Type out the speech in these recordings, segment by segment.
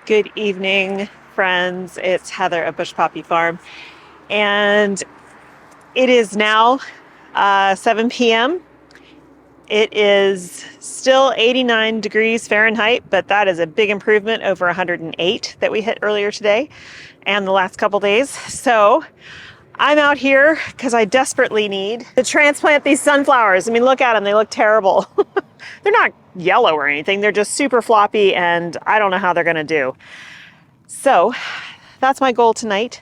Good evening, friends. It's Heather at Bush Poppy Farm, and it is now 7 p.m. It is still 89 degrees Fahrenheit, but that is a big improvement over 108 that we hit earlier today and the last couple days. So I'm out here because I desperately need to transplant these sunflowers. I mean, look at them. They look terrible. They're not yellow or anything. They're just super floppy, and I don't know how they're going to do. So that's my goal tonight,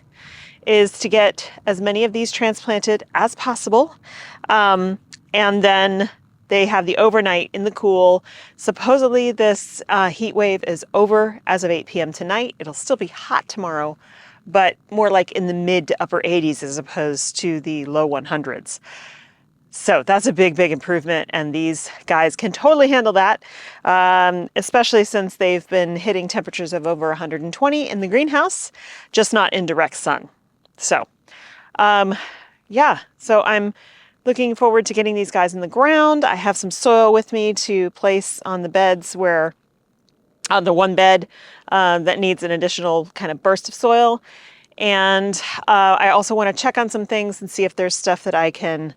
is to get as many of these transplanted as possible. And then they have the overnight in the cool. Supposedly this heat wave is over as of 8 p.m. tonight. It'll still be hot tomorrow, but more like in the mid to upper 80s as opposed to the low 100s. So that's a big, big improvement, and these guys can totally handle that, especially since they've been hitting temperatures of over 120 in the greenhouse, just not in direct sun. So, so I'm looking forward to getting these guys in the ground. I have some soil with me to place on the beds on the one bed that needs an additional kind of burst of soil. And I also want to check on some things and see if there's stuff that I can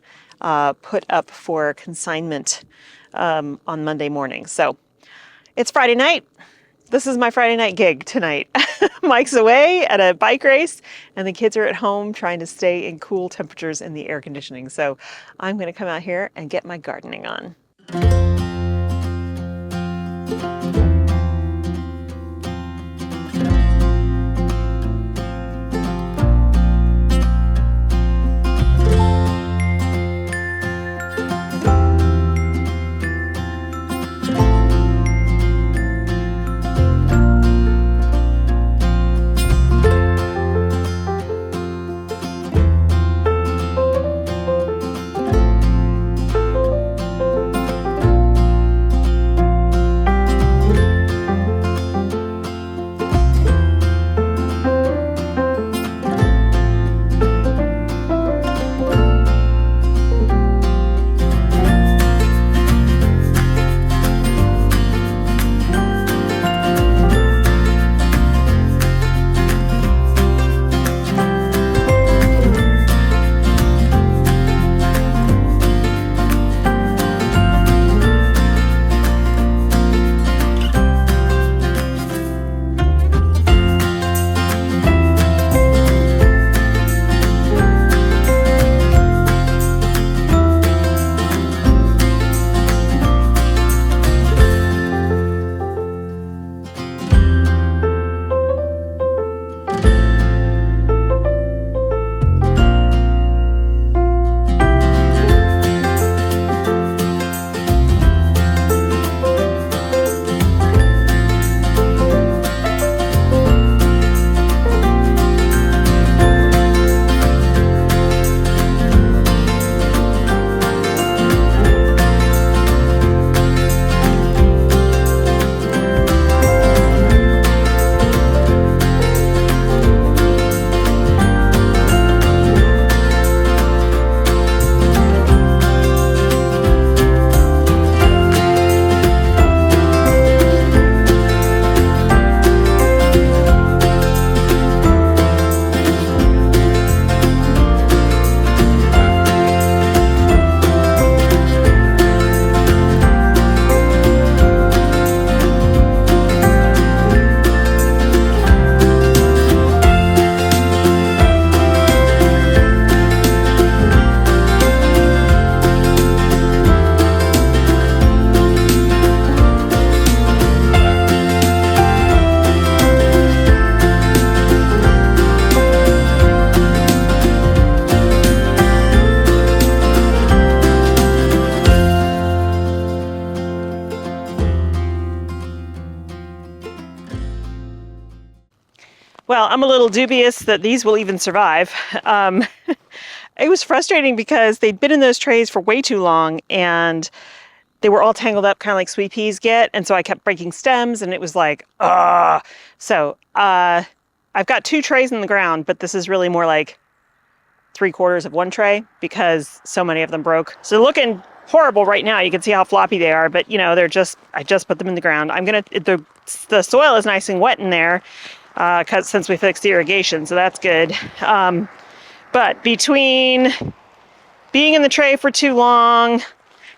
put up for consignment on Monday morning. So it's Friday night. This is my Friday night gig tonight. Mike's away at a bike race, and the kids are at home trying to stay in cool temperatures in the air conditioning. So I'm going to come out here and get my gardening on. Well, I'm a little dubious that these will even survive. It was frustrating because they'd been in those trays for way too long, and they were all tangled up, kind of like sweet peas get. And so I kept breaking stems, and it was like, ugh. So I've got 2 trays in the ground, but this is really more like 3/4 of one tray because so many of them broke. So looking horrible right now. You can see how floppy they are, but you know, I just put them in the ground. The soil is nice and wet in there, since we fixed the irrigation, so that's good. But between being in the tray for too long,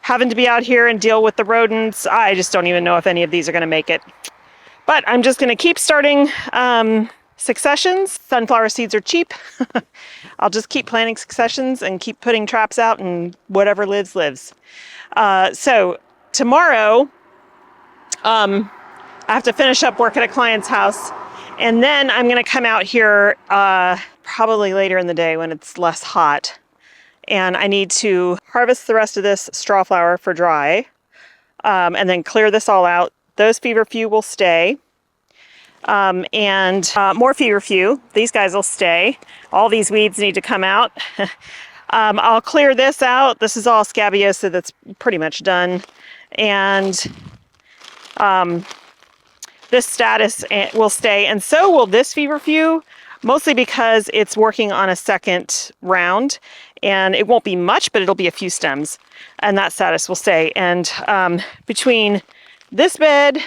having to be out here and deal with the rodents, I just don't even know if any of these are gonna make it. But I'm just gonna keep starting successions. Sunflower seeds are cheap. I'll just keep planting successions and keep putting traps out, and whatever lives, lives. So tomorrow, I have to finish up work at a client's house, and then I'm gonna come out here probably later in the day when it's less hot. And I need to harvest the rest of this straw flower for dry, and then clear this all out. Those feverfew will stay. And more feverfew. These guys will stay. All these weeds need to come out. I'll clear this out. This is all scabiosa that's pretty much done. And this status will stay. And so will this feverfew, mostly because it's working on a second round. And it won't be much, but it'll be a few stems. And that status will stay. And between this bed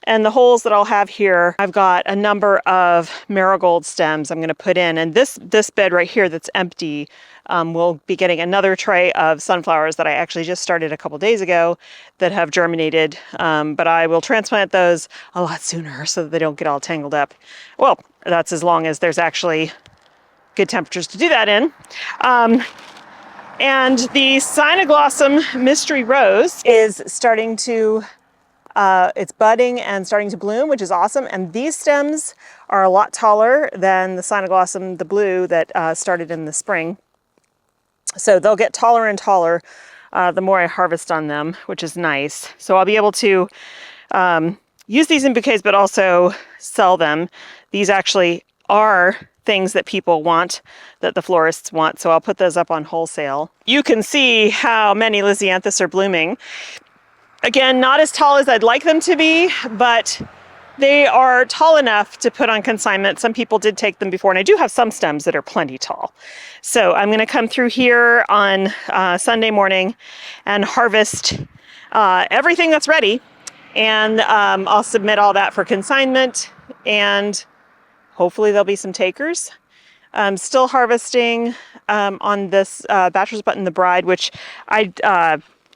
and the holes that I'll have here, I've got a number of marigold stems I'm going to put in. And this bed right here that's empty will be getting another tray of sunflowers that I actually just started a couple days ago that have germinated. But I will transplant those a lot sooner so that they don't get all tangled up. Well, that's as long as there's actually good temperatures to do that in. And the Cynoglossum mystery rose is starting to it's budding and starting to bloom, which is awesome. And these stems are a lot taller than the Cynoglossum, the blue, that started in the spring. So they'll get taller and taller the more I harvest on them, which is nice. So I'll be able to use these in bouquets, but also sell them. These actually are things that people want, that the florists want. So I'll put those up on wholesale. You can see how many Lisianthus are blooming. Again, not as tall as I'd like them to be, but they are tall enough to put on consignment. Some people did take them before, and I do have some stems that are plenty tall. So I'm going to come through here on Sunday morning and harvest everything that's ready, and I'll submit all that for consignment, and hopefully there'll be some takers. I'm still harvesting on this Bachelor's Button, the Bride, which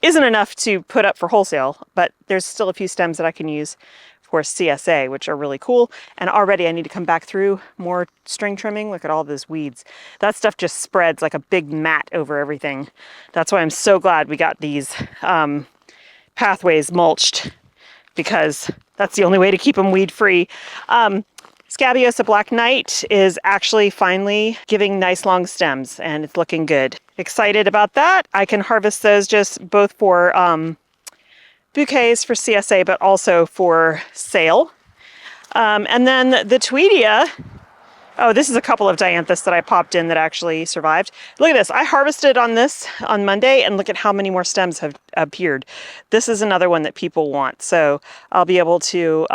isn't enough to put up for wholesale, but there's still a few stems that I can use for CSA, which are really cool. And already I need to come back through more string trimming. Look at all those weeds. That stuff just spreads like a big mat over everything. That's why I'm so glad we got these pathways mulched, because that's the only way to keep them weed free. Scabiosa Black Knight is actually finally giving nice long stems, and it's looking good. Excited about that. I can harvest those just both for bouquets for CSA, but also for sale. And then the Tweedia, oh, this is a couple of Dianthus that I popped in that actually survived. Look at this. I harvested on this on Monday, and look at how many more stems have appeared. This is another one that people want, so I'll be able to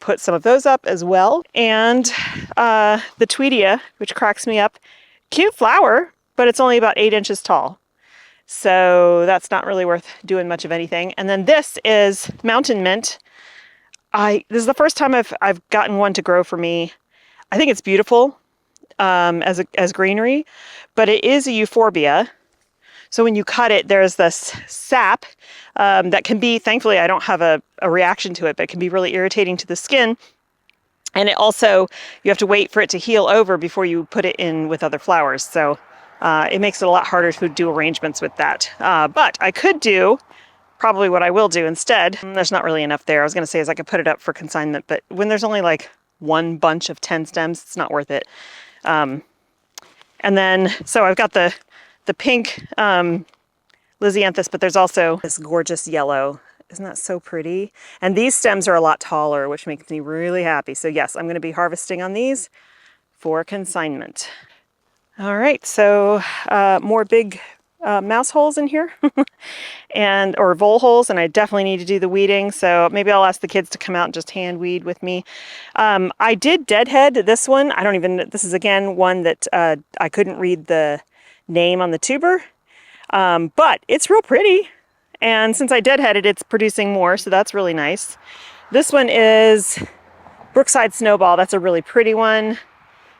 put some of those up as well. And the Tweedia, which cracks me up, cute flower, but it's only about 8 inches tall. So that's not really worth doing much of anything. And then this is Mountain Mint. This is the first time I've gotten one to grow for me. I think it's beautiful as greenery, but it is a euphorbia. So when you cut it, there's this sap that can be, thankfully I don't have a reaction to it, but it can be really irritating to the skin. And it also, you have to wait for it to heal over before you put it in with other flowers. So it makes it a lot harder to do arrangements with that. But I could do, probably what I will do instead, there's not really enough there. I was gonna say is I could put it up for consignment, but when there's only like one bunch of 10 stems, it's not worth it. And then, so I've got the pink Lisianthus, but there's also this gorgeous yellow. Isn't that so pretty? And these stems are a lot taller, which makes me really happy. So yes, I'm going to be harvesting on these for consignment. All right, so more big mouse holes in here or vole holes, and I definitely need to do the weeding. So maybe I'll ask the kids to come out and just hand weed with me. I did deadhead this one. This is again one that I couldn't read the name on the tuber. But it's real pretty. And since I deadheaded, it's producing more, so that's really nice. This one is Brookside Snowball. That's a really pretty one.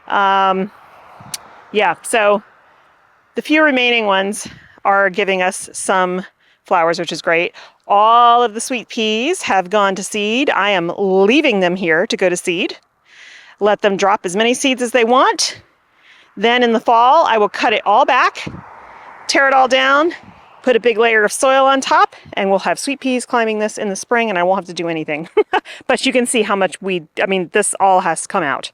Yeah, so the few remaining ones are giving us some flowers, which is great. All of the sweet peas have gone to seed. I am leaving them here to go to seed. Let them drop as many seeds as they want. Then in the fall, I will cut it all back, tear it all down, put a big layer of soil on top, and we'll have sweet peas climbing this in the spring, and I won't have to do anything. But you can see how much this all has come out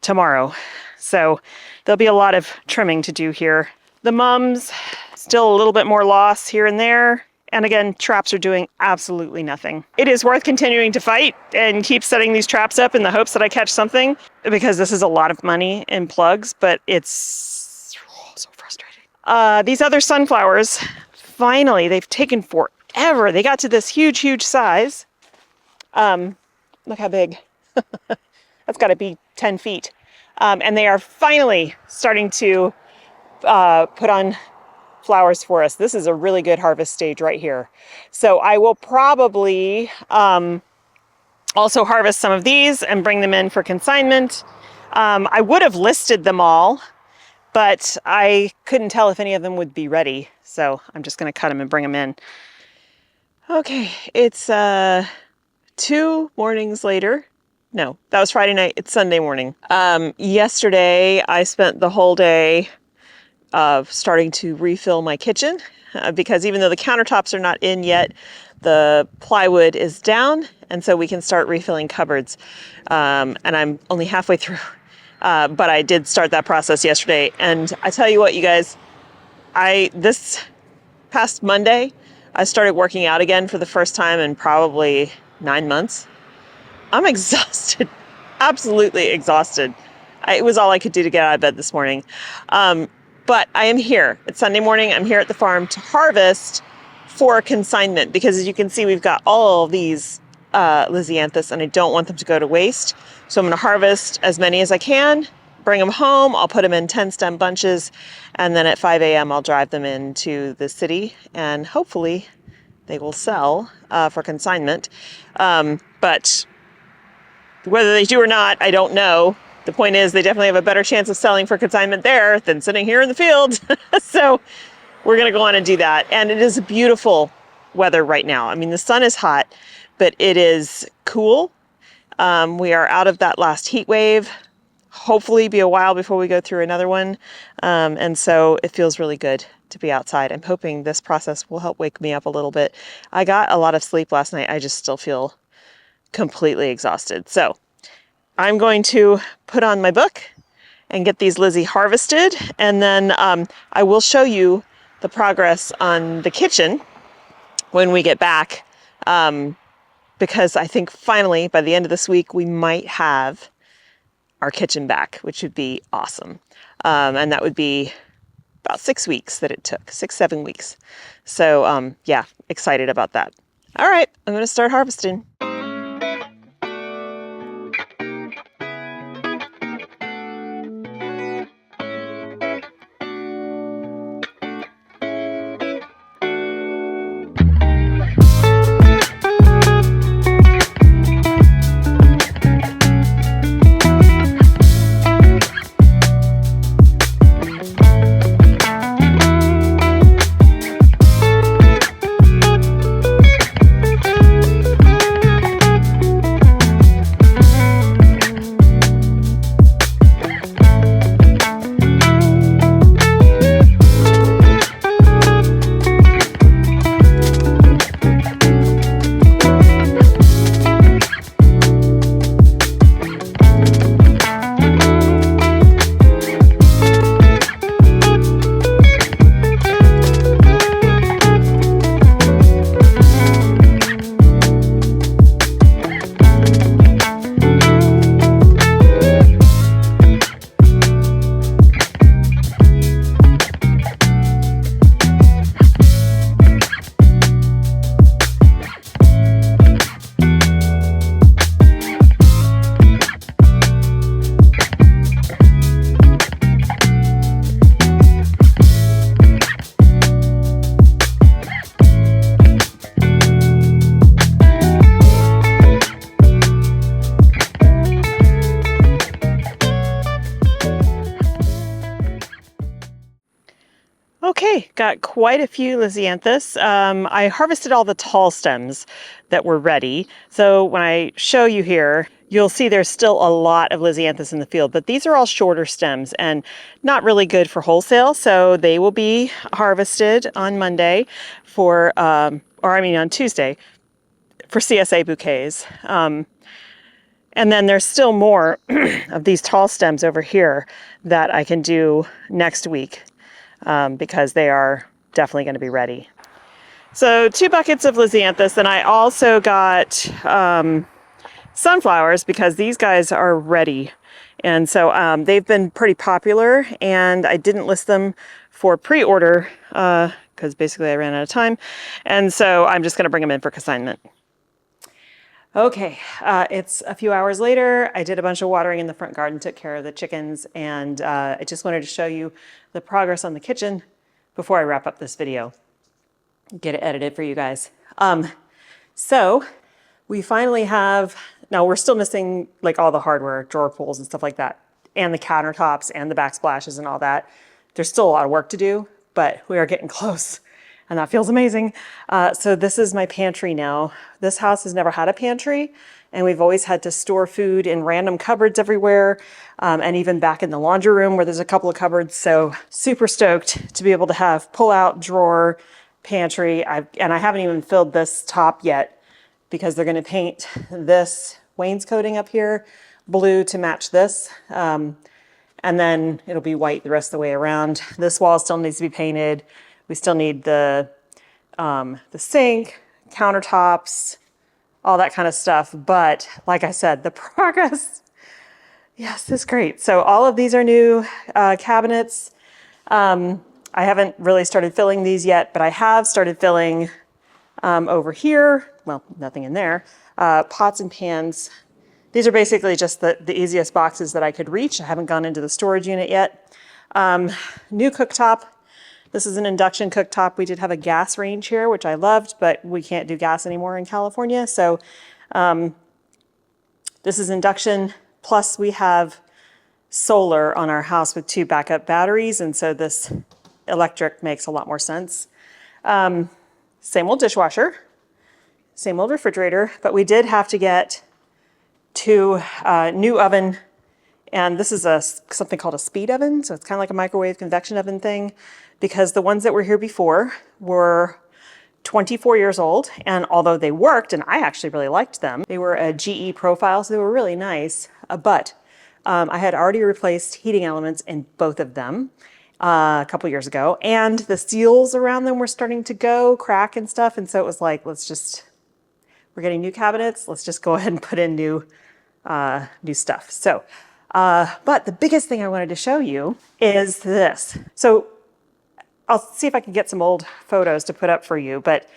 tomorrow. So there'll be a lot of trimming to do here. The mums, still a little bit more loss here and there. And again, traps are doing absolutely nothing. It is worth continuing to fight and keep setting these traps up in the hopes that I catch something, because this is a lot of money in plugs, but it's so frustrating. These other sunflowers, finally, they've taken forever. They got to this huge, huge size. Look how big. That's got to be 10 feet. And they are finally starting to put on flowers for us. This is a really good harvest stage right here. So I will probably also harvest some of these and bring them in for consignment. I would have listed them all, but I couldn't tell if any of them would be ready. So I'm just going to cut them and bring them in. Okay, it's 2 mornings later. No, that was Friday night. It's Sunday morning. Yesterday, I spent the whole day starting to refill my kitchen because even though the countertops are not in yet, the plywood is down, and so we can start refilling cupboards. And I'm only halfway through, but I did start that process yesterday. And I tell you what, you guys, this past Monday, I started working out again for the first time in probably 9 months. I'm exhausted, absolutely exhausted. It was all I could do to get out of bed this morning. But I am here. It's Sunday morning. I'm here at the farm to harvest for consignment because, as you can see, we've got all these Lisianthus, and I don't want them to go to waste. So I'm going to harvest as many as I can, bring them home. I'll put them in 10-stem bunches, and then at 5 a.m. I'll drive them into the city, and hopefully they will sell for consignment. But whether they do or not, I don't know. The point is, they definitely have a better chance of selling for consignment there than sitting here in the field. So we're going to go on and do that. And it is beautiful weather right now. I mean, the sun is hot, but it is cool. We are out of that last heat wave. Hopefully be a while before we go through another one. And so it feels really good to be outside. I'm hoping this process will help wake me up a little bit. I got a lot of sleep last night. I just still feel completely exhausted. So I'm going to put on my book and get these Lizzie harvested, and then I will show you the progress on the kitchen when we get back, because I think finally by the end of this week we might have our kitchen back, which would be awesome. And that would be about 6 weeks that it took, 6-7 weeks. So yeah, excited about that. All right, I'm going to start harvesting. Okay, got quite a few Lisianthus. I harvested all the tall stems that were ready. So when I show you here, you'll see there's still a lot of Lisianthus in the field, but these are all shorter stems and not really good for wholesale. So they will be harvested on Monday on Tuesday for CSA bouquets. And then there's still more of these tall stems over here that I can do next week because they are definitely going to be ready. So 2 buckets of Lisianthus, and I also got sunflowers because these guys are ready. And so they've been pretty popular, and I didn't list them for pre-order because basically I ran out of time. And so I'm just going to bring them in for consignment. Okay, it's a few hours later. I did a bunch of watering in the front garden, took care of the chickens, and I just wanted to show you the progress on the kitchen before I wrap up this video. Get it edited for you guys. So we finally have, now we're still missing like all the hardware, drawer pulls and stuff like that, and the countertops and the backsplashes and all that. There's still a lot of work to do, but we are getting close. And that feels amazing. So this is my pantry now. This house has never had a pantry, and we've always had to store food in random cupboards everywhere, and even back in the laundry room where there's a couple of cupboards. So super stoked to be able to have pull-out drawer pantry. I haven't even filled this top yet because they're going to paint this wainscoting up here blue to match this. And then it'll be white the rest of the way around. This wall still needs to be painted. We still need the sink, countertops, all that kind of stuff. But like I said, the progress, yes, is great. So all of these are new cabinets. I haven't really started filling these yet, but I have started filling over here. Well, nothing in there. Pots and pans. These are basically just the easiest boxes that I could reach. I haven't gone into the storage unit yet. New cooktop. This is an induction cooktop. We did have a gas range here, which I loved, but we can't do gas anymore in California. So this is induction. Plus we have solar on our house with 2 backup batteries. And so this electric makes a lot more sense. Same old dishwasher, same old refrigerator, but we did have to get 2 new oven. And this is something called a speed oven. So it's kind of like a microwave convection oven thing, because the ones that were here before were 24 years old. And although they worked, and I actually really liked them, they were a GE profile, so they were really nice. But I had already replaced heating elements in both of them a couple years ago. And the seals around them were starting to crack and stuff. And so it was like, we're getting new cabinets. Let's just go ahead and put in new stuff. So, but the biggest thing I wanted to show you is this. So I'll see if I can get some old photos to put up for you, but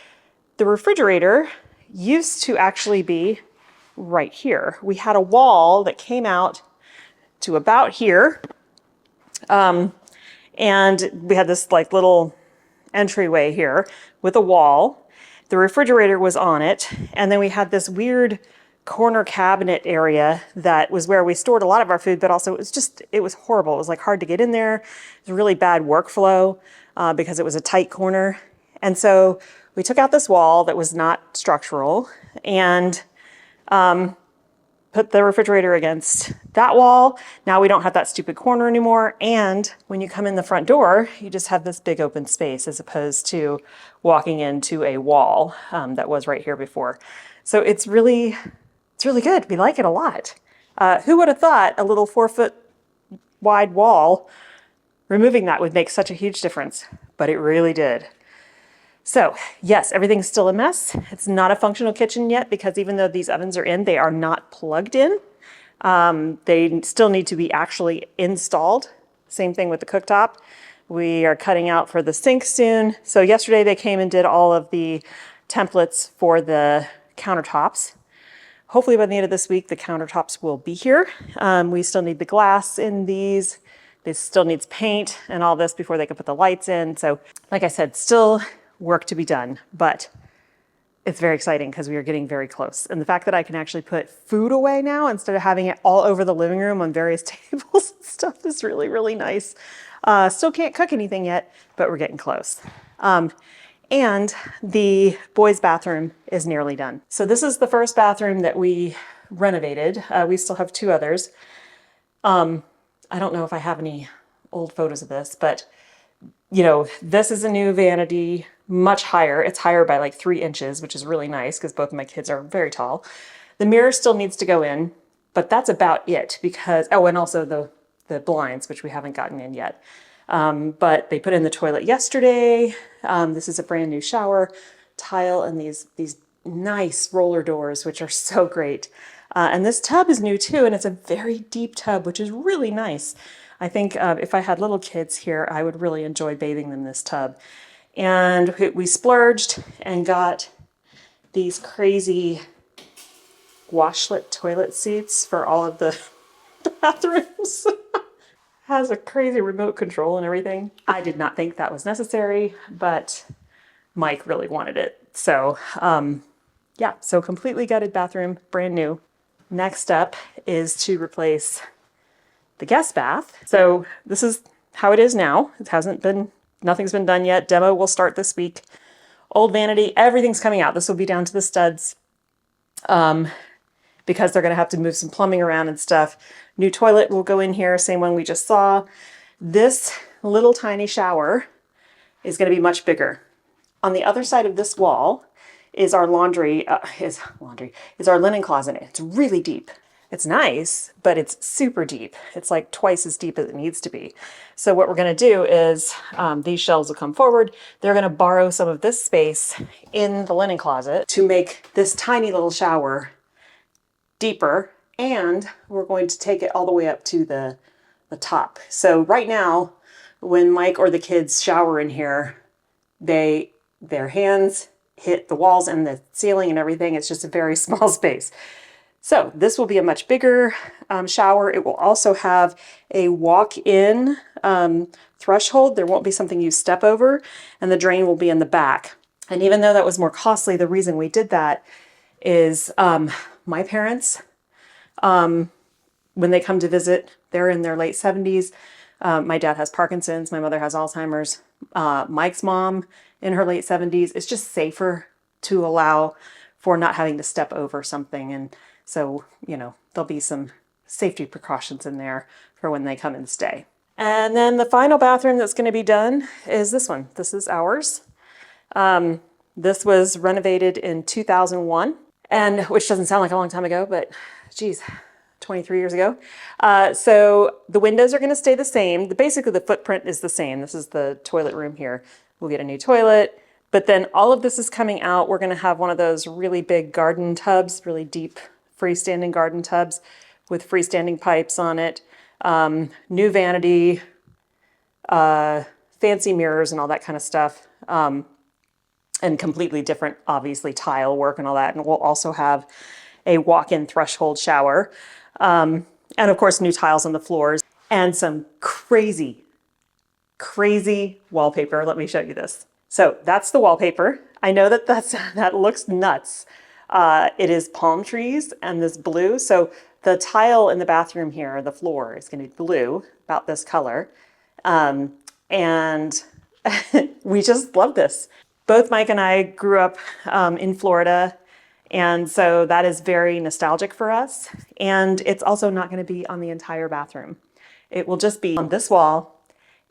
the refrigerator used to actually be right here. We had a wall that came out to about here, and we had this like little entryway here with a wall. The refrigerator was on it, and then we had this weird corner cabinet area that was where we stored a lot of our food, but also it was horrible. It was like hard to get in there. It was a really bad workflow because it was a tight corner. And so we took out this wall that was not structural and put the refrigerator against that wall. Now we don't have that stupid corner anymore. And when you come in the front door, you just have this big open space as opposed to walking into a wall that was right here before. So it's really good. We like it a lot. Who would have thought a little 4-foot wide wall, removing that would make such a huge difference, but it really did. So yes, everything's still a mess. It's not a functional kitchen yet because even though these ovens are in, they are not plugged in. They still need to be actually installed. Same thing with the cooktop. We are cutting out for the sink soon. So yesterday they came and did all of the templates for the countertops. Hopefully by the end of this week, the countertops will be here. We still need the glass in these. This still needs paint and all this before they can put the lights in. So like I said, still work to be done, but it's very exciting because we are getting very close. And the fact that I can actually put food away now instead of having it all over the living room on various tables and stuff is really, really nice. Still can't cook anything yet, but we're getting close. And the boys' bathroom is nearly done. So this is the first bathroom that we renovated. We still have two others. I don't know if I have any old photos of this, but you know, this is a new vanity, much higher. It's higher by like 3 inches, which is really nice because both of my kids are very tall. The mirror still needs to go in, but that's about it because, oh, and also the blinds, which we haven't gotten in yet. But they put in the toilet yesterday. This is a brand new shower tile and these nice roller doors, which are so great. And this tub is new too, and it's a very deep tub, which is really nice. I think if I had little kids here, I would really enjoy bathing them in this tub. And we splurged and got these crazy washlet toilet seats for all of the bathrooms. Has a crazy remote control and everything. I did not think that was necessary, but Mike really wanted it. So yeah, so completely gutted bathroom, brand new. Next up is to replace the guest bath. So this is how it is now. It hasn't been, nothing's been done yet. Demo will start this week. Old vanity, everything's coming out. This will be down to the studs because they're gonna have to move some plumbing around and stuff. New toilet will go in here, same one we just saw. This little tiny shower is gonna be much bigger. On the other side of this wall is our is our linen closet. It's really deep. It's nice, but it's super deep. It's like twice as deep as it needs to be. So what we're gonna do is these shelves will come forward. They're gonna borrow some of this space in the linen closet to make this tiny little shower deeper, and we're going to take it all the way up to the top. So right now, when Mike or the kids shower in here, their hands hit the walls and the ceiling and everything. It's just a very small space. So this will be a much bigger shower. It will also have a walk-in threshold. There won't be something you step over, and the drain will be in the back. And even though that was more costly, the reason we did that is my parents, when they come to visit, they're in their late 70s. My dad has Parkinson's. My mother has Alzheimer's. Mike's mom in her late 70s. It's just safer to allow for not having to step over something. And so, you know, there'll be some safety precautions in there for when they come and stay. And then the final bathroom that's going to be done is this one. This is ours. This was renovated in 2001, and which doesn't sound like a long time ago, but geez, 23 years ago. So the windows are going to stay the same. Basically, the footprint is the same. This is the toilet room here. We'll get a new toilet, but then all of this is coming out. We're going to have one of those really big garden tubs, really deep freestanding garden tubs with freestanding pipes on it. New vanity, fancy mirrors and all that kind of stuff. And completely different, obviously, tile work and all that. And we'll also have a walk-in threshold shower. And of course, new tiles on the floors and some crazy, crazy wallpaper. Let me show you this. So that's the wallpaper. I know that that looks nuts. It is palm trees and this blue. So the tile in the bathroom here, the floor, is going to be blue, about this color. And we just love this. Both Mike and I grew up in Florida, and so that is very nostalgic for us. And it's also not going to be on the entire bathroom. It will just be on this wall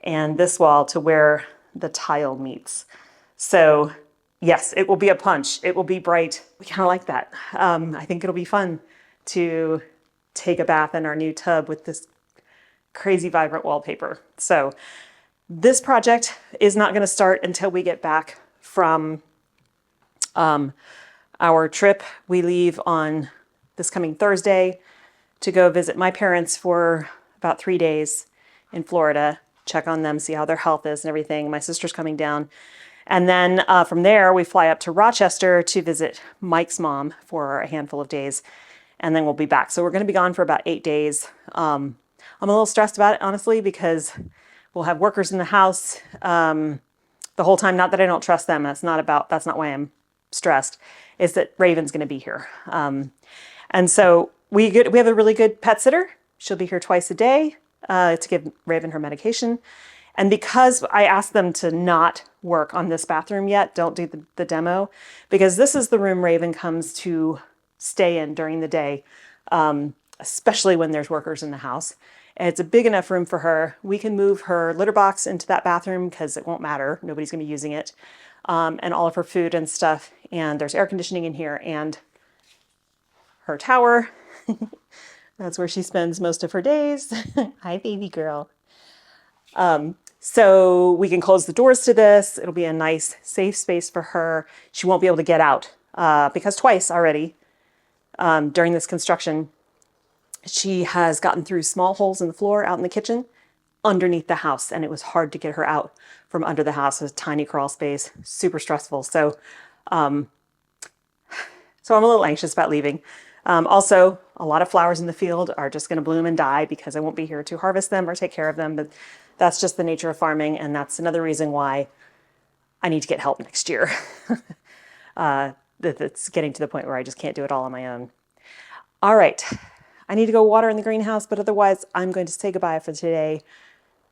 and this wall to where the tile meets. So yes, it will be a punch. It will be bright. We kind of like that. I think it'll be fun to take a bath in our new tub with this crazy vibrant wallpaper. So this project is not going to start until we get back from our trip. We leave on this coming Thursday to go visit my parents for about 3 days in Florida, check on them, see how their health is and everything. My sister's coming down. And then from there, we fly up to Rochester to visit Mike's mom for a handful of days, and then we'll be back. So we're going to be gone for about 8 days. I'm a little stressed about it, honestly, because we'll have workers in the house the whole time. Not that I don't trust them. That's not why I'm stressed is that Raven's going to be here. And so we have a really good pet sitter. She'll be here twice a day to give Raven her medication. And because I asked them to not work on this bathroom yet, don't do the demo, because this is the room Raven comes to stay in during the day, especially when there's workers in the house. And it's a big enough room for her. We can move her litter box into that bathroom because it won't matter. Nobody's going to be using it. And all of her food and stuff. And there's air conditioning in here and her tower. That's where she spends most of her days. Hi, baby girl. So we can close the doors to this. It'll be a nice, safe space for her. She won't be able to get out because twice already during this construction, she has gotten through small holes in the floor out in the kitchen underneath the house, and it was hard to get her out from under the house. It was a tiny crawl space, super stressful. So I'm a little anxious about leaving. Also, a lot of flowers in the field are just going to bloom and die because I won't be here to harvest them or take care of them. But that's just the nature of farming, and that's another reason why I need to get help next year. That's getting to the point where I just can't do it all on my own. All right, I need to go water in the greenhouse, but otherwise I'm going to say goodbye for today.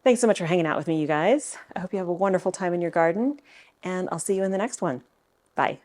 Thanks so much for hanging out with me, you guys. I hope you have a wonderful time in your garden, and I'll see you in the next one. Bye.